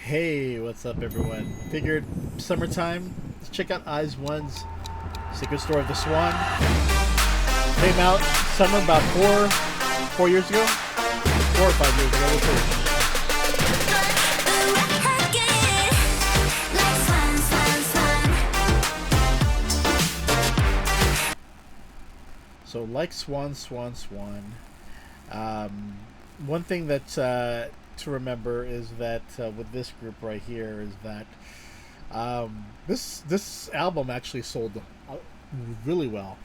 Hey, what's up, everyone? Figured summertime. Let's check out Aizwon's Secret Story of the Swan. Came out summer about 4 years ago, 4 or 5 years ago. We'll see. So, like Swan, Swan, Swan. One thing that to remember is that with this group right here is that this album actually sold really well.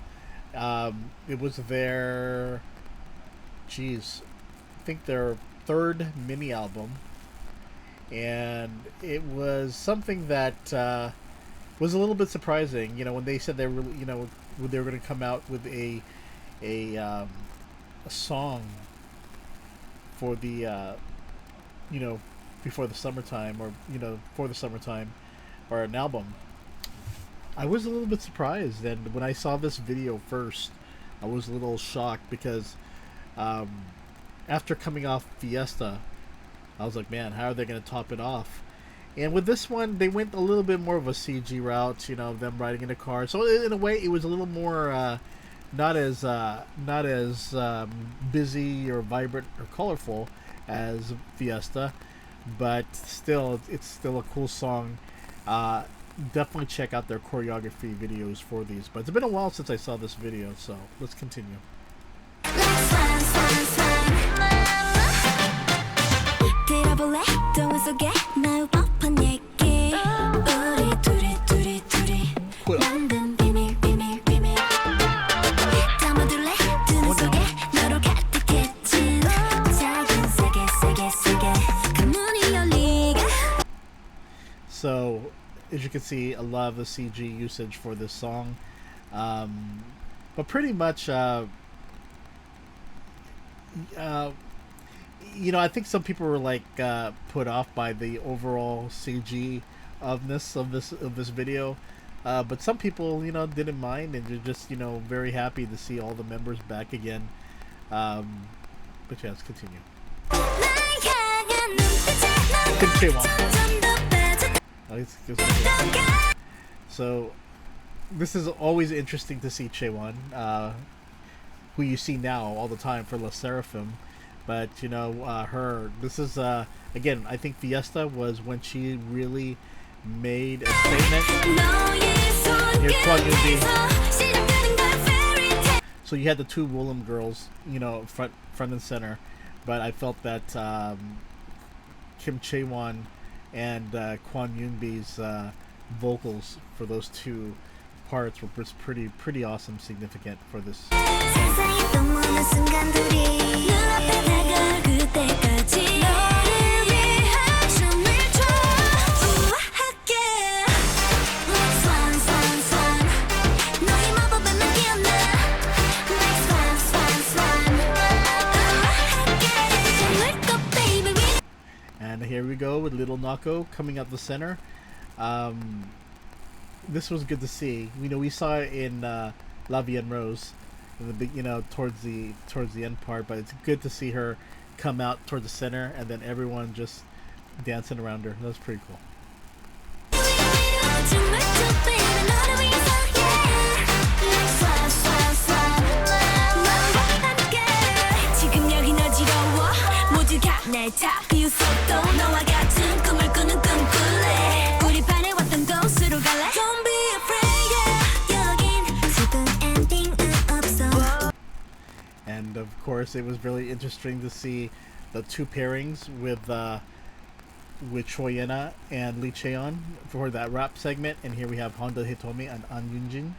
It was their, geez, I think their third mini album, and it was something that was a little bit surprising. You know, when they said they were, they were going to come out with a song for the before the summertime, or for the summertime, or an album. I was a little bit surprised, and when I saw this video first, I was a little shocked because after coming off Fiesta, I was like, man, how are they going to top it off? And with this one, they went a little bit more of a CG route, them riding in a car. So in a way, it was a little more not as busy or vibrant or colorful as Fiesta, but still, it's still a cool song. Definitely check out their choreography videos for these. But it's been a while since I saw this video, so let's continue. So, as you can see, a lot of the CG usage for this song, but pretty much, I think some people were like put off by the overall CG ofness of this video, but some people didn't mind, and they're just very happy to see all the members back again. But yeah, let's continue. So this is always interesting to see Chaewon, who you see now all the time for La Seraphim, but this is again, I think Fiesta was when she really made a statement. Here's Kwon Yoon-bi. So you had the two Willem girls, front and center, but I felt that Kim Chaewon and Kwon Yoon-bi's vocals for those two parts were just pretty awesome, significant for this. And here we go with Little Nako coming out the center. This was good to see. We saw it in La Vie en Rose, in the big, towards the end part. But it's good to see her come out towards the center, and then everyone just dancing around her. That was pretty cool. And of course, it was really interesting to see the two pairings with Choi Yena and Lee Chaeyeon for that rap segment. And here we have Honda Hitomi and An Yoonjin.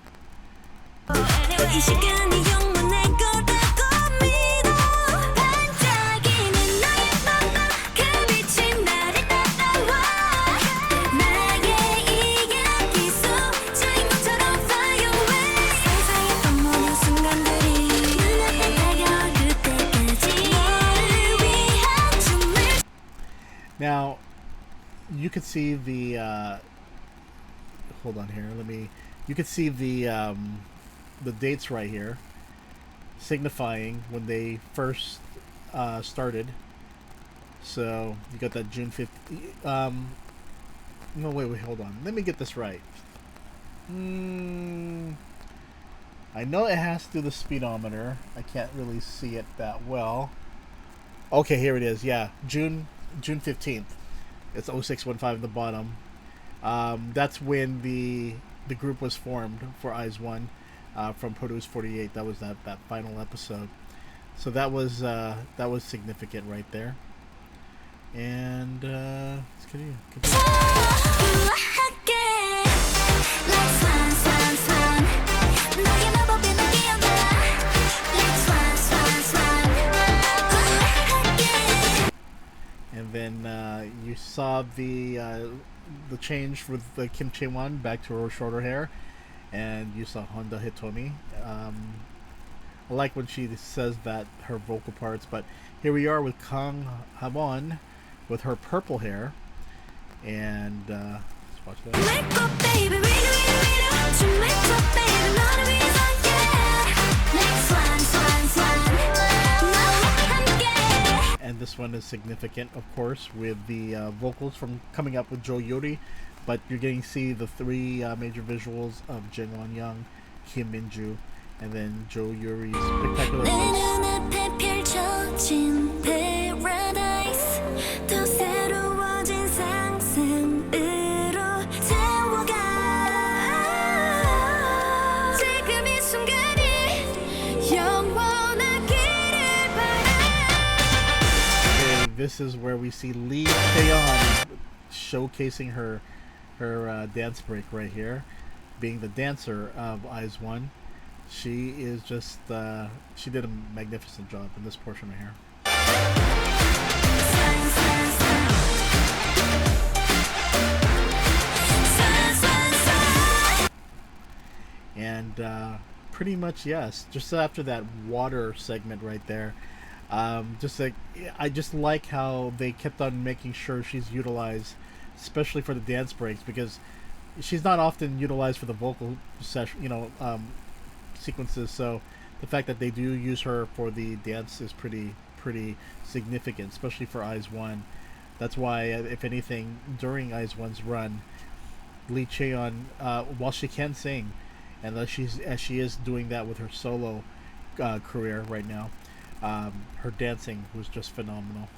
Now, you could see the hold on here. You could see the dates right here, signifying when they first started. So you got that June 5th. No, wait, hold on. Let me get this right. I know it has to do the speedometer. I can't really see it that well. Okay, here it is. Yeah, June 15th. It's 0615 at the bottom. That's when the group was formed for Aizwan from Produce 48. That was that final episode. So that was significant right there. And let's continue. And then you saw the change with the Kim Chae-won back to her shorter hair, and you saw Honda Hitomi. I like when she says that, her vocal parts, but here we are with Kang Ha-won with her purple hair, and let's watch that. And this one is significant, of course, with the vocals from coming up with Jo Yori, but you're getting to see the three major visuals of Jin Won Young, Kim Min-ju, and then Jo Yori's spectacular This is where we see Lee Taeyeon showcasing her dance break right here, being the dancer of Aizwan. She is just she did a magnificent job in this portion right here. And pretty much, yes, just after that water segment right there, just like, I just like how they kept on making sure she's utilized, especially for the dance breaks, because she's not often utilized for the vocal session, sequences. So the fact that they do use her for the dance is pretty significant, especially for Aizwan. That's why, if anything, during Aizwan's run, Lee Chaeyeon, while she can sing, and as she is doing that with her solo career right now, her dancing was just phenomenal.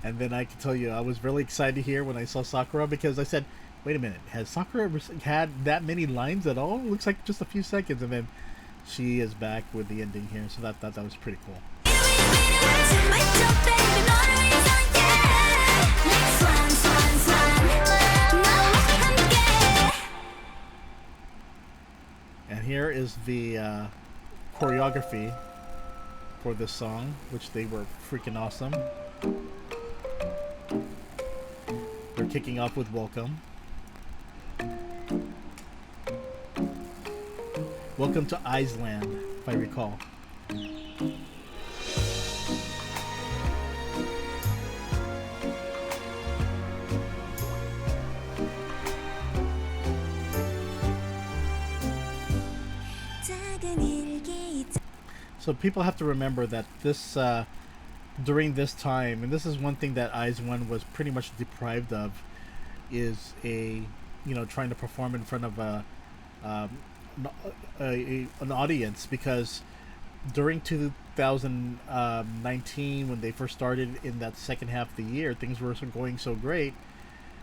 And then I can tell you, I was really excited here when I saw Sakura, because I said, wait a minute, has Sakura ever had that many lines at all? It looks like just a few seconds, and then she is back with the ending here, so that was pretty cool. And here is the choreography for this song, which they were freaking awesome. They're kicking off with Welcome. Welcome to Iceland, if I recall. So people have to remember that this during this time, and this is one thing that Aizwan was pretty much deprived of, is trying to perform in front of an audience, because during 2019, when they first started in that second half of the year, things were going so great,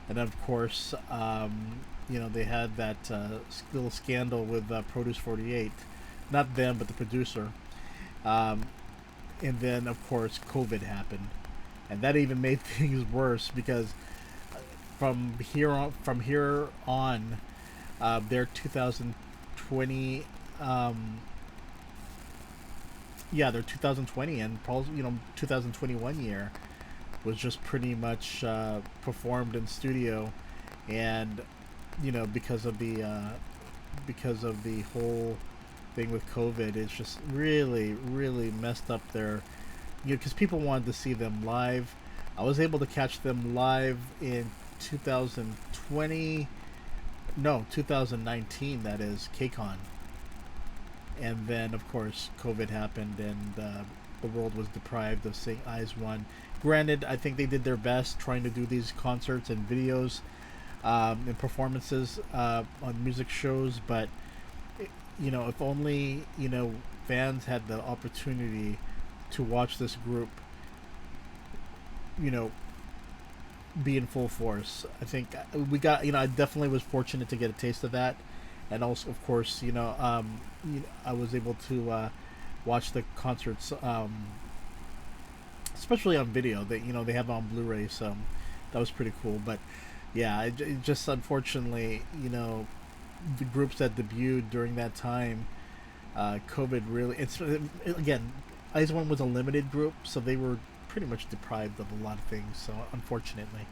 and of course, they had that little scandal with Produce 48, not them but the producer. And then, of course, COVID happened, and that even made things worse, because from here on, their 2020, their 2020 and probably 2021 year was just pretty much performed in studio, and because of the whole thing with COVID. It's just really, really messed up their, because people wanted to see them live. I was able to catch them live in 2020, no, 2019. That is KCON, and then of course COVID happened, and the world was deprived of seeing Aizwan. Granted, I think they did their best trying to do these concerts and videos and performances on music shows, but if only fans had the opportunity to watch this group, be in full force. I think we got, I definitely was fortunate to get a taste of that, and also, of course, I was able to watch the concerts, especially on video. They have it on Blu-ray, so that was pretty cool. But yeah, it just unfortunately, the groups that debuted during that time, COVID really. Again, Ice1 was a limited group, so they were pretty much deprived of a lot of things. So unfortunately.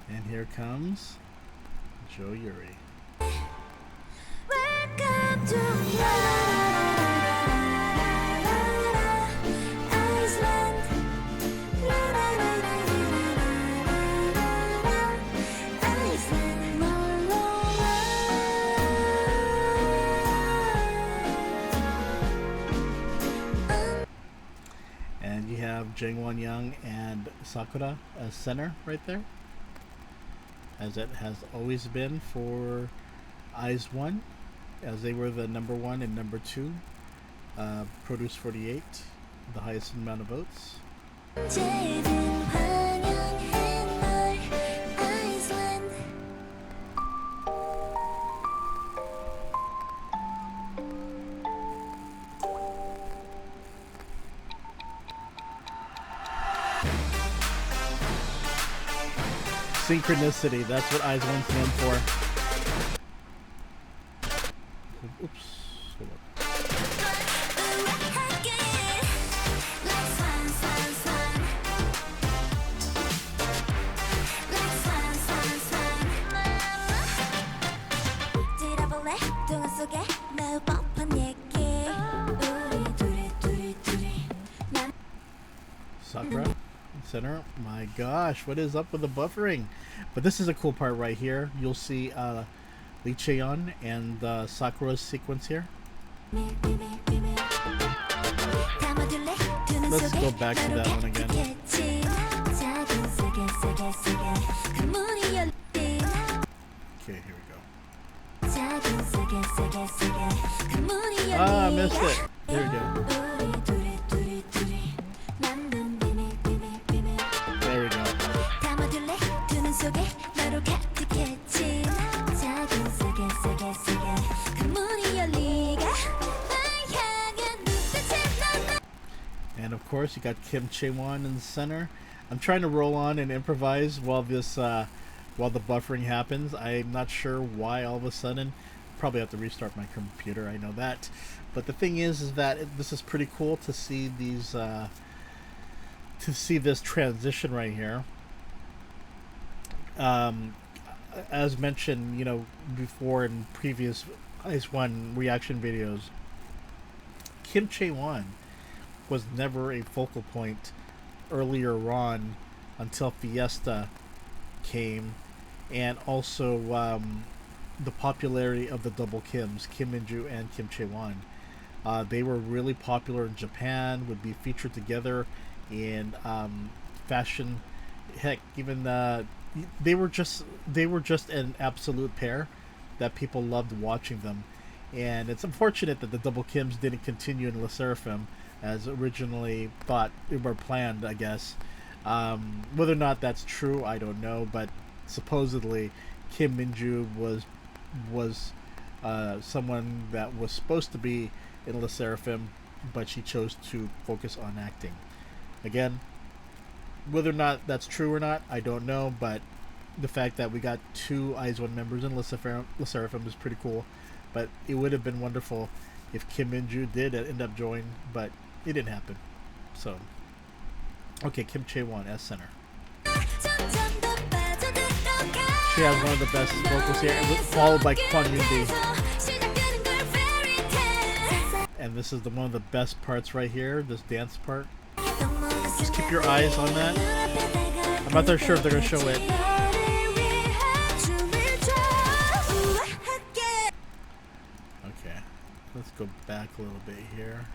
And here comes Joe Yuri. Welcome to Iceland. And you have Jangwon Young and Sakura as center right there, as it has always been for Aizwan, as they were the number 1 and number 2, Produce 48, the highest amount of votes. Synchronicity, that's what Aizwan's known for. Oops. Sakura, center. My gosh, what is up with the buffering? But this is a cool part right here. You'll see Lee Cheon and Sakura's sequence here. Let's go back to that one again. Okay, here we go. Ah, I missed it. There we go. There we go. And of course, you got Kim Chae-won in the center. I'm trying to roll on and improvise while this, while the buffering happens. I'm not sure why all of a sudden. Probably have to restart my computer. I know that. But the thing is that this is pretty cool to see these, to see this transition right here. As mentioned, before in previous Ice1 reaction videos, Kim Chae-won was never a focal point earlier on until Fiesta came, and also the popularity of the double Kims, Kim Minju and Kim Chae-won. They were really popular in Japan, would be featured together in fashion. Heck, even they were just an absolute pair that people loved watching them. And it's unfortunate that the double Kims didn't continue in Le Sserafim as originally thought or planned, I guess. Whether or not that's true, I don't know, but supposedly Kim Minju was someone that was supposed to be in Le Sserafim, but she chose to focus on acting. Again, Whether or not that's true or not, I don't know, but the fact that we got two Aizwan members in Le Seraphim is pretty cool. But it would have been wonderful if Kim Min-ju did end up joining, but it didn't happen. So, okay, Kim Chae-won as center. She has one of the best vocals here, followed by Kwon Yoon-bi. And this is one of the best parts right here, this dance part. Just keep your eyes on that. I'm not that sure if they're going to show it. Okay, let's go back a little bit here.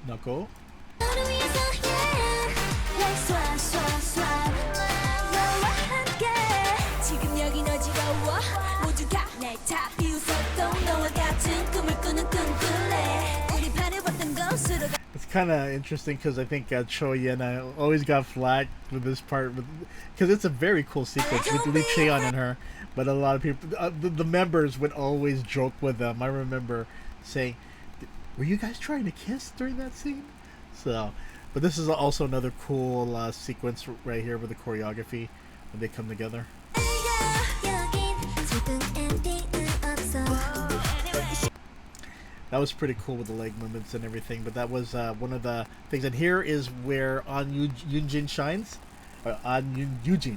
Knuckle. It's kind of interesting because I think Cho Yena always got flagged with this part because it's a very cool sequence with Lee Cheon and her, but a lot of people, the members would always joke with them. I remember saying, were you guys trying to kiss during that scene? So, but this is also another cool sequence right here with the choreography when they come together. That was pretty cool with the leg movements and everything, but that was one of the things. And here is where An Yoonjin shines, or An Yoonjin.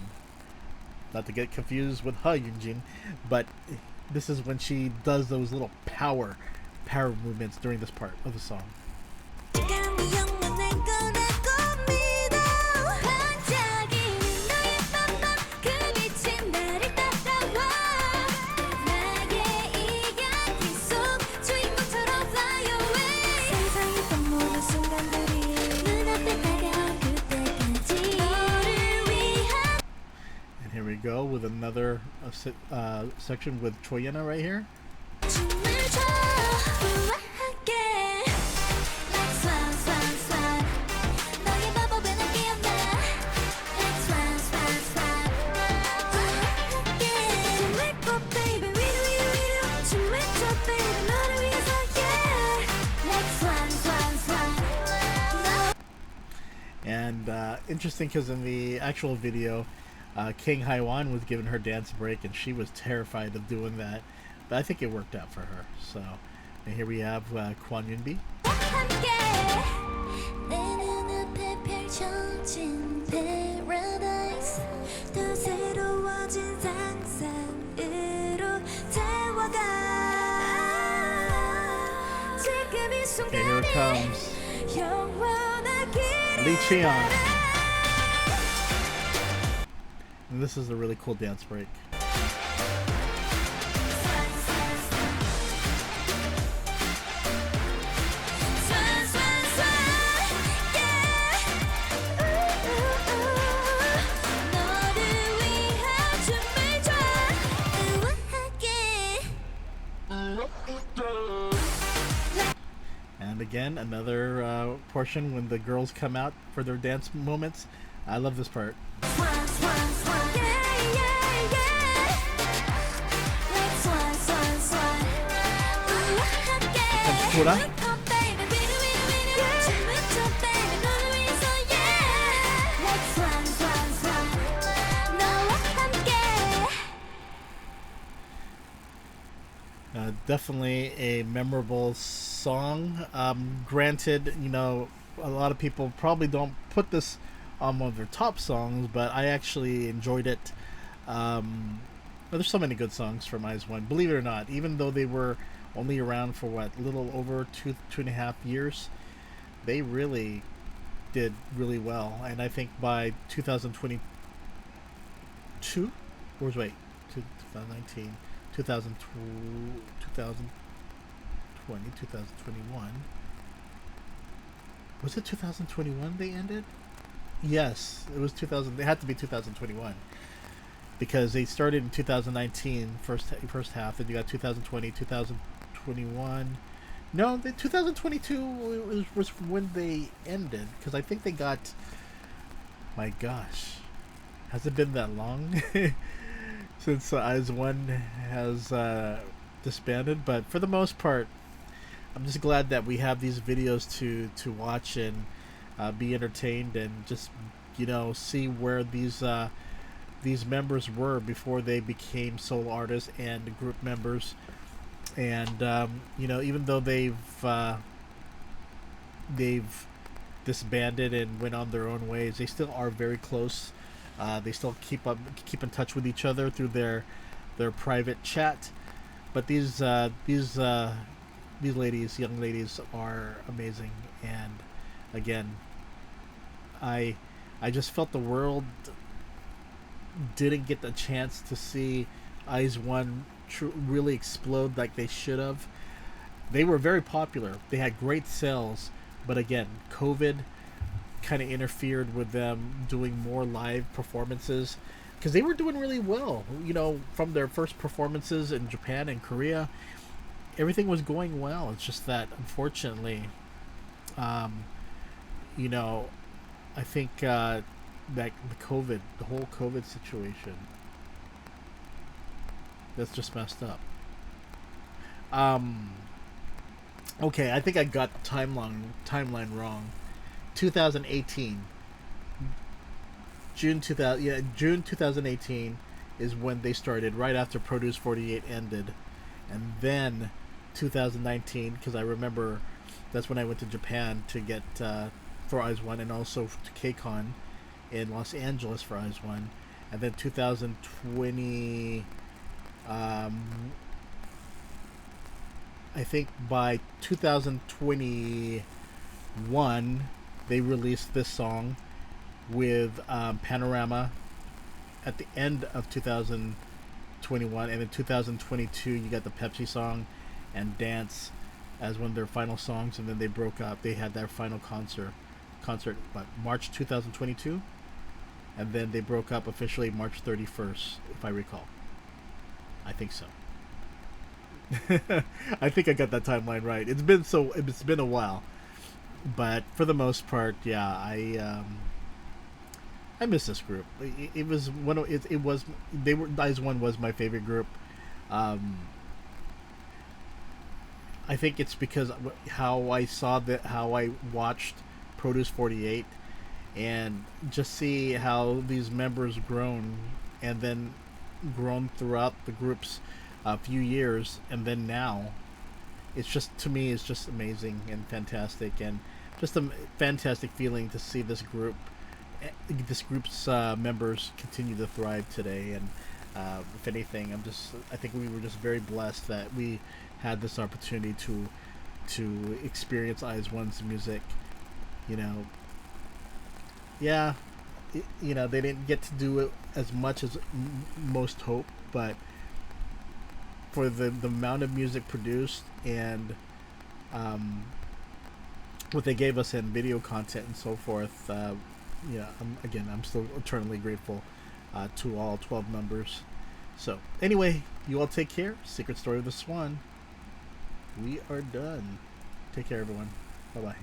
Not to get confused with Ha Yoonjin, but this is when she does those little power movements during this part of the song. And here we go with another section with Cho Yena right here. And interesting because in the actual video, King Haiwan was giving her dance break and she was terrified of doing that, but I think it worked out for her. So, and here we have Kwon Yoon-bi. Okay, here it comes. Lee Cheon. And this is a really cool dance break. And again, another portion when the girls come out for their dance moments. I love this part. Kura. Definitely a memorable song. Granted, you know, a lot of people probably don't put this on one of their top songs, but I actually enjoyed it. But there's so many good songs from Aizwan, believe it or not. Even though they were only around for what, a little over two and a half years, they really did really well. And I think by 2022, or wait, 2019, 2020, 2021. Was it 2021 they ended? Yes, it was 2000. It had to be 2021 because they started in 2019 first half, and you got 2020, 2021, 2021. No, the 2022 was when they ended, because I think they got. My gosh, has it been that long since Aizwan has disbanded? But for the most part, I'm just glad that we have these videos to watch and be entertained and just see where these members were before they became solo artists and group members. And even though they've disbanded and went on their own ways, they still are very close. They still keep in touch with each other through their private chat. But these young ladies are amazing. And again, I just felt the world didn't get the chance to see Aizwan really explode like they should have. They were very popular. They had great sales, but again, COVID kind of interfered with them doing more live performances, because they were doing really well. From their first performances in Japan and Korea, everything was going well. It's just that, unfortunately, I think that the whole COVID situation, that's just messed up. Okay, I think I got the timeline wrong. 2018, June 2018 is when they started, right after Produce 48 ended, and then 2019, because I remember that's when I went to Japan to get for Aizwan, and also to KCON in Los Angeles for Aizwan, and then 2020. I think by 2021 they released this song with Panorama at the end of 2021, and in 2022 you got the Pepsi song and Dance as one of their final songs, and then they broke up. They had their final concert March 2022, and then they broke up officially March 31st, if I recall. I think so. I think I got that timeline right. It's been a while, but for the most part, yeah, I miss this group. It was one of it was they were Aizwan was my favorite group. I think it's because how I watched Produce 48, and just see how these members grown, and then grown throughout the group's a few years, and then now it's just, to me, it's just amazing and fantastic, and just a fantastic feeling to see this group's members continue to thrive today. And if anything, I think we were just very blessed that we had this opportunity to experience Aizwan's music. Yeah, they didn't get to do it as much as most hope, but for the amount of music produced and what they gave us in video content and so forth, I'm still eternally grateful to all 12 members. So anyway, you all take care. Secret Story of the Swan. We are done. Take care, everyone. Bye bye.